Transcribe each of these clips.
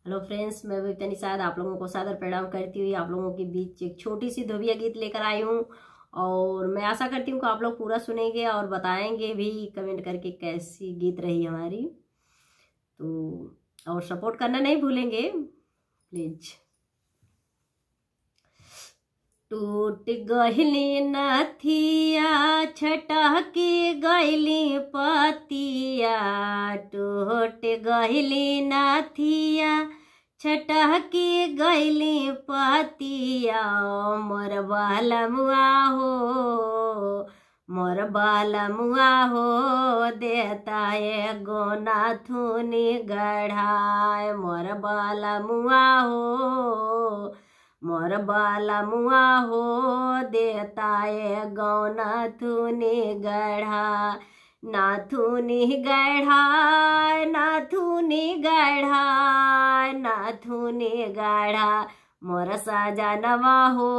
Hello friends, मैं बबीता निषाद आप लोगों को सादर प्रणाम करती हुई आप लोगों के बीच एक छोटी सी धोबिया गीत लेकर आई हूँ। और मैं आशा करती हूँ कि आप लोग पूरा सुनेंगे और बताएंगे भी कमेंट करके कैसी गीत रही हमारी। तो और सपोर्ट करना नहीं भूलेंगे प्लीज। टूट गइली नथिया छटकी गइली पतिया, टूट गइली नथिया छटकी गइली पतिया। मोर बालमुआ हो, मोर बालमुआ हो, देता एगो नाथुनी गढ़ाए। मोर बालमुआ हो, मोर बालमुआ हो, देता एगो नाथुनी गढ़ा। नाथुनी गढ़ा, नाथुनी गढ़ा, नाथुनी गढ़ा। मोर सजनवा हो,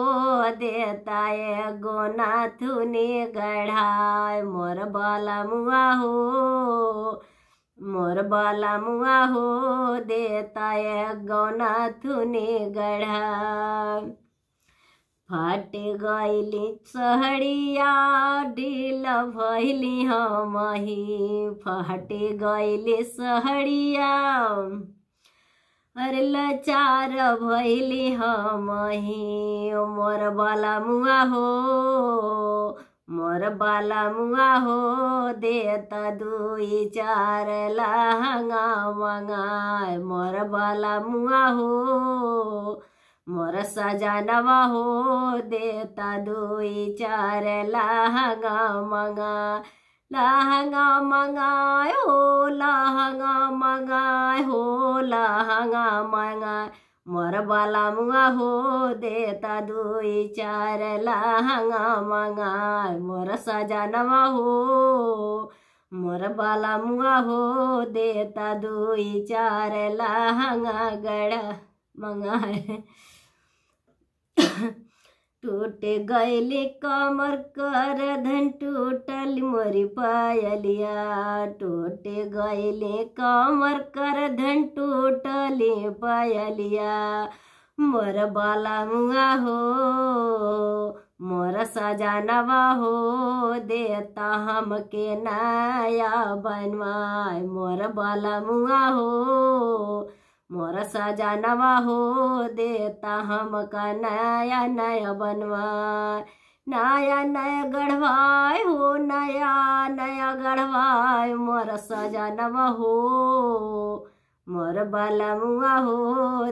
देता एगो नाथुनी गढ़ा। मोर बालमुआ हो, मोर बालमुआ हो, देता एगो नाथुनी गढ़ा। फट गइली सहड़िया ढील भइली हमही, फट गइली सहड़िया अरे लाचार भइली हमही। मोर बालमुआ हो, मोर बालमुआ हो, देता दुई चार लहंगा मंगाए। मोर बालमुआ हो, मोर सजनवा हो, देता दुई चार लहंगा मंगा। लहंगा मंगाए हो, लहंगा मंगाए हो, लहंगा मंगाए। मोर बालमुआ हो, देता दुई चार लहंगा मंगाए। मोर सजनवा हो, मोर बालमुआ हो, देता दुई चार लहंगा गढ़ा मंगाए। टूट गइली कमर कर धन टूटल मोरी पायलिया, टूट गइली कमर कर धन टूटली पायलिया। मोर बालमुआ हो, मोर सजनवा हो, देता हमके नया बनवाए। मोर बालमुआ हो, मोर सजनवा हो, देता हमका नया नया बनवाए। नया नया गढ़वाए हो, नया नया गढ़वाए। मोर सजनवा हो, मोर बालमुआ हो,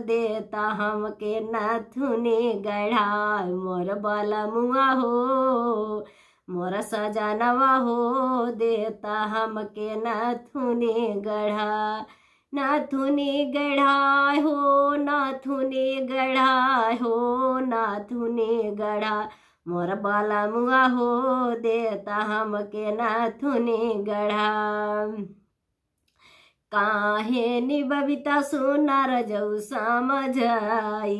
देता हमके नाथुनी गढ़ाए। मोर बालमुआ हो, मोर सजनवा हो, देता हमके नाथुनी गढ़ा। नाथुनी गढ़ाए हो, नाथुनी गढ़ाए हो, नाथुनी गढ़ा। मोर बालमुआ हो, देता हमके नाथुनी गढ़ा। काहे नि बबीता सुना रजऊ समझाई,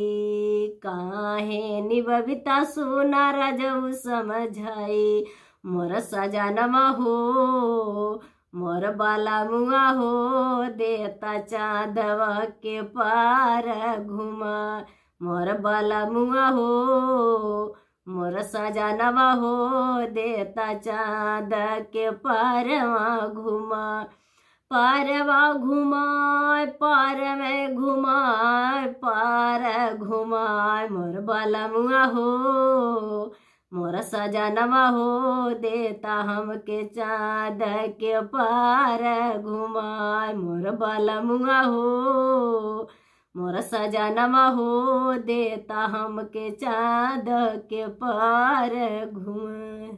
काहे नि बबीता सुना रजऊ समझाई। मोर सजनवा हो, मोर बालमुआ हो, देता चाँदवा के पार घुमा। मोर बालमुआ हो, मोर सजनवा हो, देता चाँद के पारवा घुमा। पारवा घुमाए, पार में घुमाए, पार घुमाए। मोर बालमुआ हो, मोर सजनवा हो, देता हमके चाँद के पार घुमाए। मोर बालमुआ हो, मोर सजनवा हो, देता हमके चाँद के पार घुमाए।